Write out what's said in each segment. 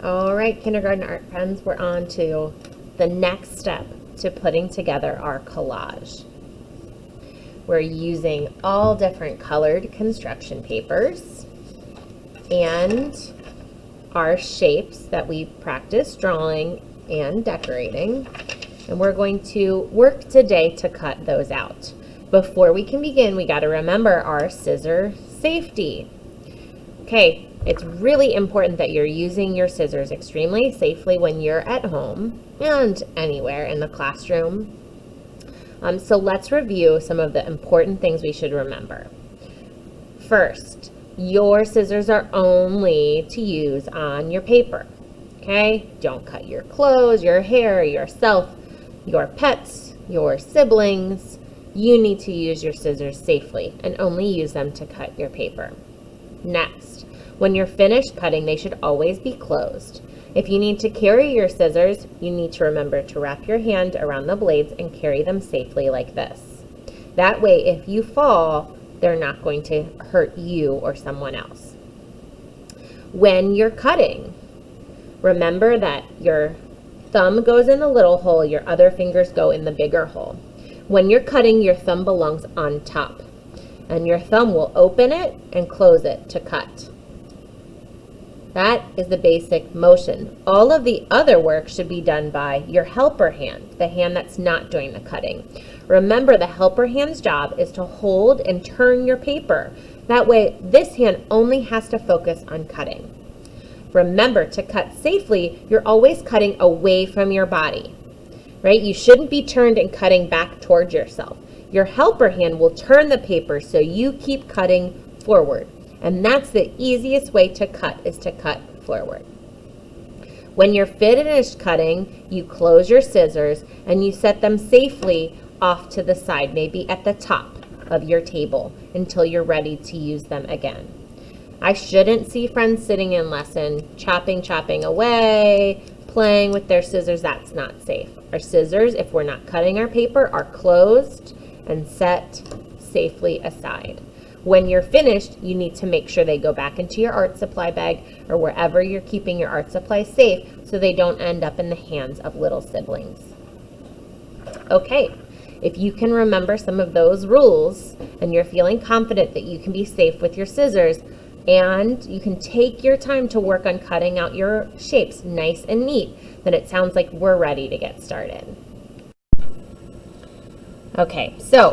All right, kindergarten art friends, we're on to the next step to putting together our collage. We're using all different colored construction papers and our shapes that we practice drawing and decorating, and we're going to work today to cut those out. Before we can begin, we got to remember our scissor safety. Okay. It's really important that you're using your scissors extremely safely when you're at home and anywhere in the classroom. So let's review some of the important things we should remember. First, your scissors are only to use on your paper, okay? Don't cut your clothes, your hair, yourself, your pets, your siblings. You need to use your scissors safely and only use them to cut your paper. Next, when you're finished cutting, they should always be closed. If you need to carry your scissors, you need to remember to wrap your hand around the blades and carry them safely like this. That way, if you fall, they're not going to hurt you or someone else. When you're cutting, remember that your thumb goes in the little hole, your other fingers go in the bigger hole. When you're cutting, your thumb belongs on top, and your thumb will open it and close it to cut. That is the basic motion. All of the other work should be done by your helper hand, the hand that's not doing the cutting. Remember, the helper hand's job is to hold and turn your paper. That way, this hand only has to focus on cutting. Remember, to cut safely, you're always cutting away from your body, right? You shouldn't be turned and cutting back towards yourself. Your helper hand will turn the paper so you keep cutting forward. And that's the easiest way to cut, is to cut forward. When you're finished cutting, you close your scissors and you set them safely off to the side, maybe at the top of your table, until you're ready to use them again. I shouldn't see friends sitting in lesson chopping away, playing with their scissors. That's not safe. Our scissors, if we're not cutting our paper, are closed and set safely aside. When you're finished, you need to make sure they go back into your art supply bag or wherever you're keeping your art supplies safe so they don't end up in the hands of little siblings. Okay, if you can remember some of those rules and you're feeling confident that you can be safe with your scissors and you can take your time to work on cutting out your shapes nice and neat, then it sounds like we're ready to get started. Okay, so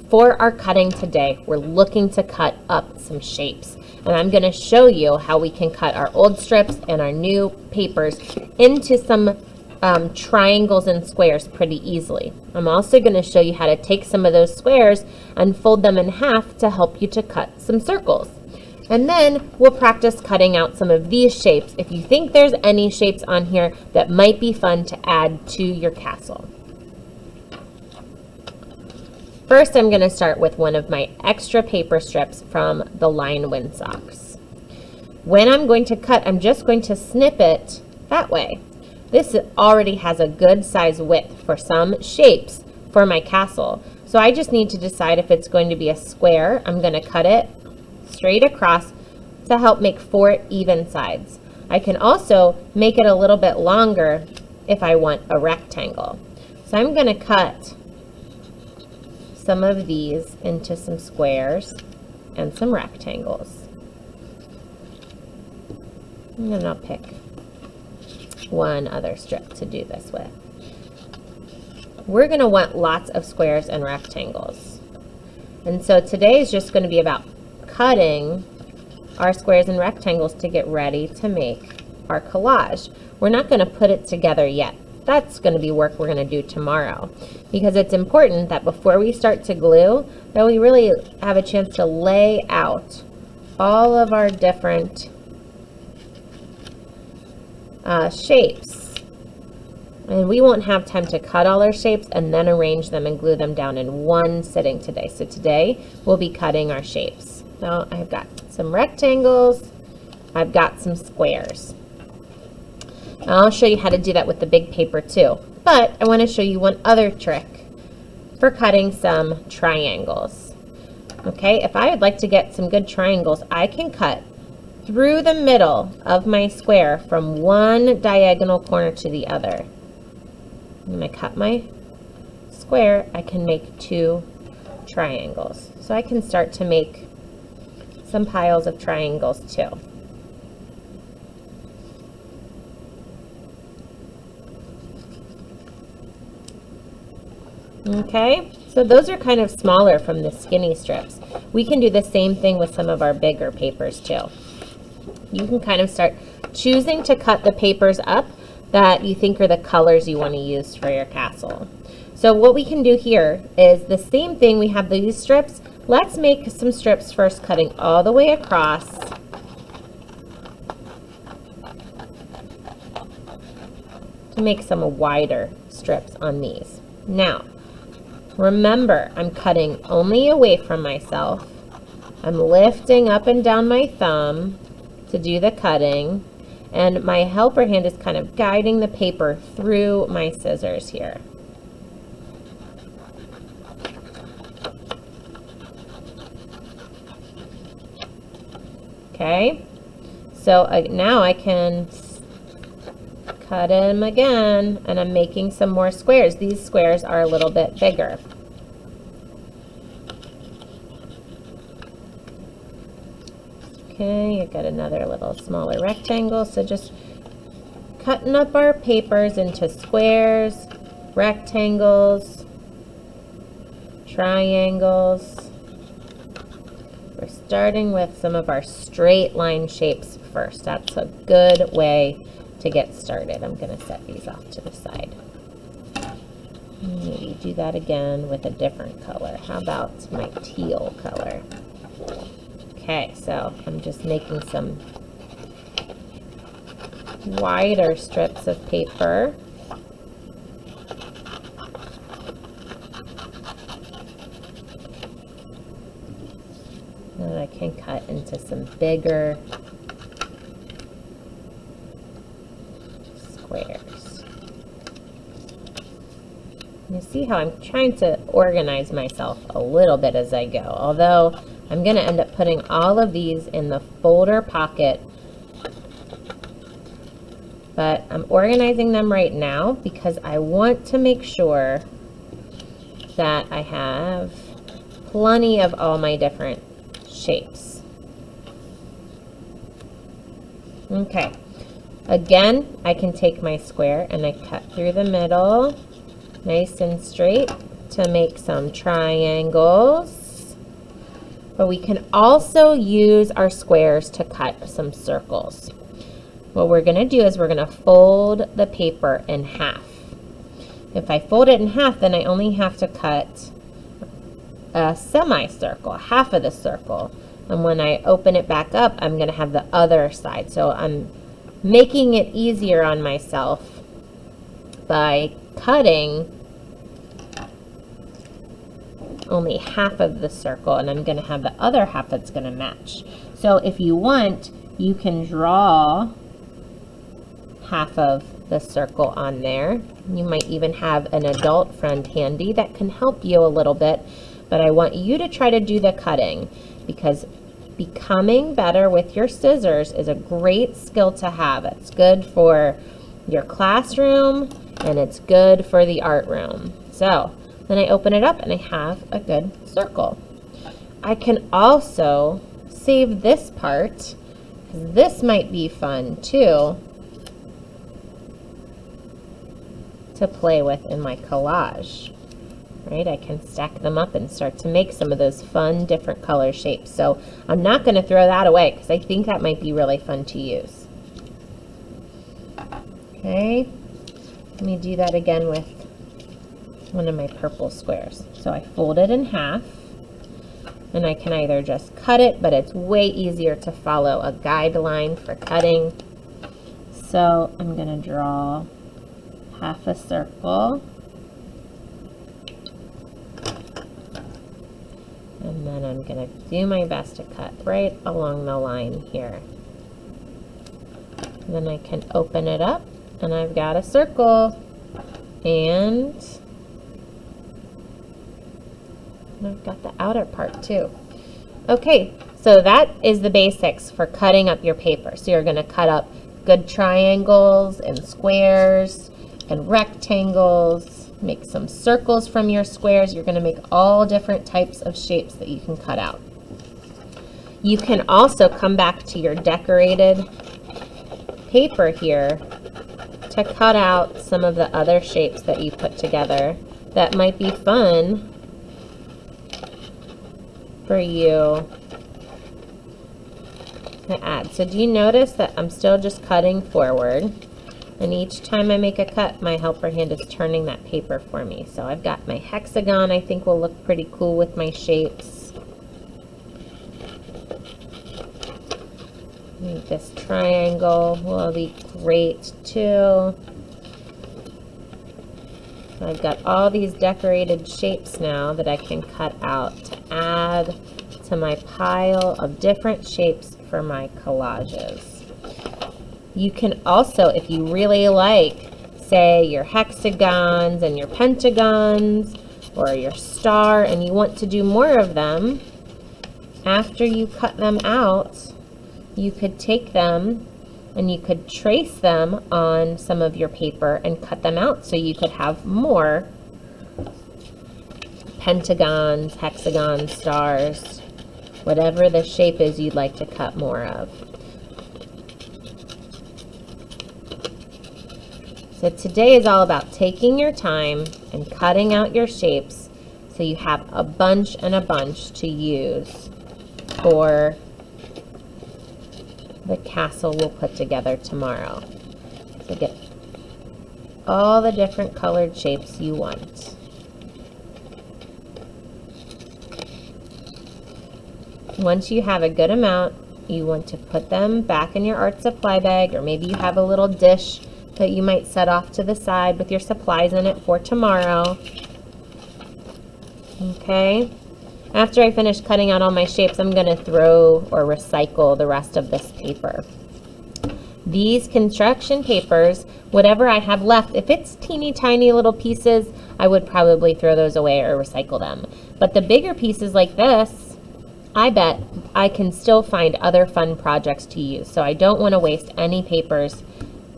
for our cutting today, we're looking to cut up some shapes. And I'm going to show you how we can cut our old strips and our new papers into some triangles and squares pretty easily. I'm also going to show you how to take some of those squares and fold them in half to help you to cut some circles. And then we'll practice cutting out some of these shapes if you think there's any shapes on here that might be fun to add to your castle. First, I'm going to start with one of my extra paper strips from the Line Wind Socks. When I'm going to cut, I'm just going to snip it that way. This already has a good size width for some shapes for my castle. So I just need to decide if it's going to be a square. I'm going to cut it straight across to help make 4 even sides. I can also make it a little bit longer if I want a rectangle. So I'm going to cut some of these into some squares and some rectangles. And then I'll pick one other strip to do this with. We're going to want lots of squares and rectangles. And so today is just going to be about cutting our squares and rectangles to get ready to make our collage. We're not going to put it together yet. That's going to be work we're going to do tomorrow, because it's important that before we start to glue, that we really have a chance to lay out all of our different shapes. And we won't have time to cut all our shapes and then arrange them and glue them down in one sitting today. So today we'll be cutting our shapes. Now I've got some rectangles, I've got some squares. I'll show you how to do that with the big paper too. But I want to show you one other trick for cutting some triangles. Okay, if I would like to get some good triangles, I can cut through the middle of my square from one diagonal corner to the other. When I cut my square, I can make 2 triangles. So I can start to make some piles of triangles too. Okay, so those are kind of smaller from the skinny strips. We can do the same thing with some of our bigger papers too. You can kind of start choosing to cut the papers up that you think are the colors you want to use for your castle. So what we can do here is the same thing. We have these strips. Let's make some strips first, cutting all the way across. To make some wider strips on these. Now, remember, I'm cutting only away from myself. I'm lifting up and down my thumb to do the cutting, and my helper hand is kind of guiding the paper through my scissors here. Okay, so now I can cut them again, and I'm making some more squares. These squares are a little bit bigger. Okay, I got another little smaller rectangle. So just cutting up our papers into squares, rectangles, triangles. We're starting with some of our straight line shapes first. That's a good way to get started. I'm going to set these off to the side. Maybe do that again with a different color. How about my teal color? Okay, so I'm just making some wider strips of paper. And I can cut into some bigger squares. You see how I'm trying to organize myself a little bit as I go, although I'm going to end up putting all of these in the folder pocket, but I'm organizing them right now because I want to make sure that I have plenty of all my different shapes. Okay, again, I can take my square and I cut through the middle, nice and straight, to make some triangles. But we can also use our squares to cut some circles. What we're going to do is we're going to fold the paper in half. If I fold it in half, then I only have to cut a semicircle, half of the circle. And when I open it back up, I'm going to have the other side. So I'm making it easier on myself by cutting only half of the circle, and I'm going to have the other half that's going to match. So if you want, you can draw half of the circle on there. You might even have an adult friend handy that can help you a little bit, but I want you to try to do the cutting, because becoming better with your scissors is a great skill to have. It's good for your classroom and it's good for the art room. So then I open it up and I have a good circle. I can also save this part, because this might be fun too to play with in my collage. Right? I can stack them up and start to make some of those fun different color shapes. So I'm not going to throw that away because I think that might be really fun to use. Okay, let me do that again with one of my purple squares. So I fold it in half, and I can either just cut it, but it's way easier to follow a guideline for cutting. So I'm going to draw half a circle, and then I'm going to do my best to cut right along the line here. And then I can open it up and I've got a circle, and I've got the outer part too. Okay, So that is the basics for cutting up your paper. So you're going to cut up good triangles and squares and rectangles. Make some circles from your squares. You're going to make all different types of shapes that you can cut out. You can also come back to your decorated paper here to cut out some of the other shapes that you put together that might be fun for you to add. So do you notice that I'm still just cutting forward, and each time I make a cut, my helper hand is turning that paper for me. So I've got my hexagon, I think will look pretty cool with my shapes. I think this triangle will be great too. So I've got all these decorated shapes now that I can cut out to add to my pile of different shapes for my collages. You can also, if you really like, say your hexagons and your pentagons or your star, and you want to do more of them, after you cut them out, you could take them and you could trace them on some of your paper and cut them out so you could have more pentagons, hexagons, stars, whatever the shape is you'd like to cut more of. So today is all about taking your time and cutting out your shapes so you have a bunch and a bunch to use for the castle we'll put together tomorrow. So get all the different colored shapes you want. Once you have a good amount, you want to put them back in your art supply bag, or maybe you have a little dish that you might set off to the side with your supplies in it for tomorrow. Okay. After I finish cutting out all my shapes, I'm going to throw or recycle the rest of this paper. These construction papers, whatever I have left, if it's teeny tiny little pieces, I would probably throw those away or recycle them. But the bigger pieces like this, I bet I can still find other fun projects to use. So I don't want to waste any papers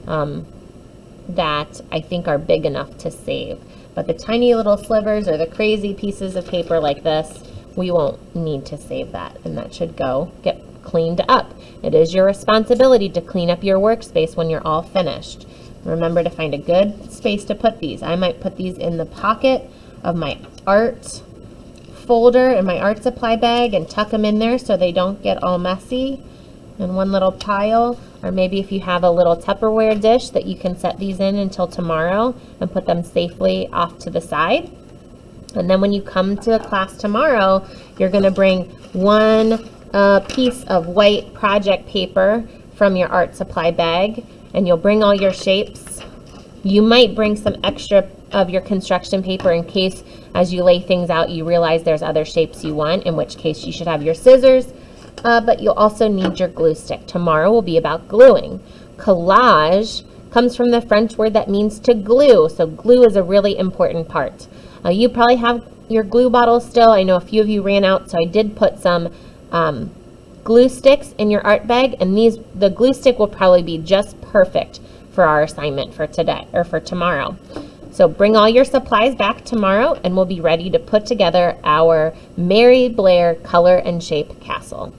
that I think are big enough to save. But the tiny little slivers or the crazy pieces of paper like this, we won't need to save that, and that should go get cleaned up. It is your responsibility to clean up your workspace when you're all finished. Remember to find a good space to put these. I might put these in the pocket of my art folder in my art supply bag and tuck them in there so they don't get all messy in one little pile. Or maybe if you have a little Tupperware dish that you can set these in until tomorrow and put them safely off to the side. And then when you come to class tomorrow, you're going to bring one piece of white project paper from your art supply bag, and you'll bring all your shapes. You might bring some extra of your construction paper in case as you lay things out you realize there's other shapes you want, in which case you should have your scissors, but you'll also need your glue stick. Tomorrow will be about gluing. Collage comes from the French word that means to glue, so glue is a really important part. You probably have your glue bottle still. I know a few of you ran out, so I did put some glue sticks in your art bag, and the glue stick will probably be just perfect for our assignment for today or for tomorrow. So bring all your supplies back tomorrow, and we'll be ready to put together our Mary Blair color and shape castle.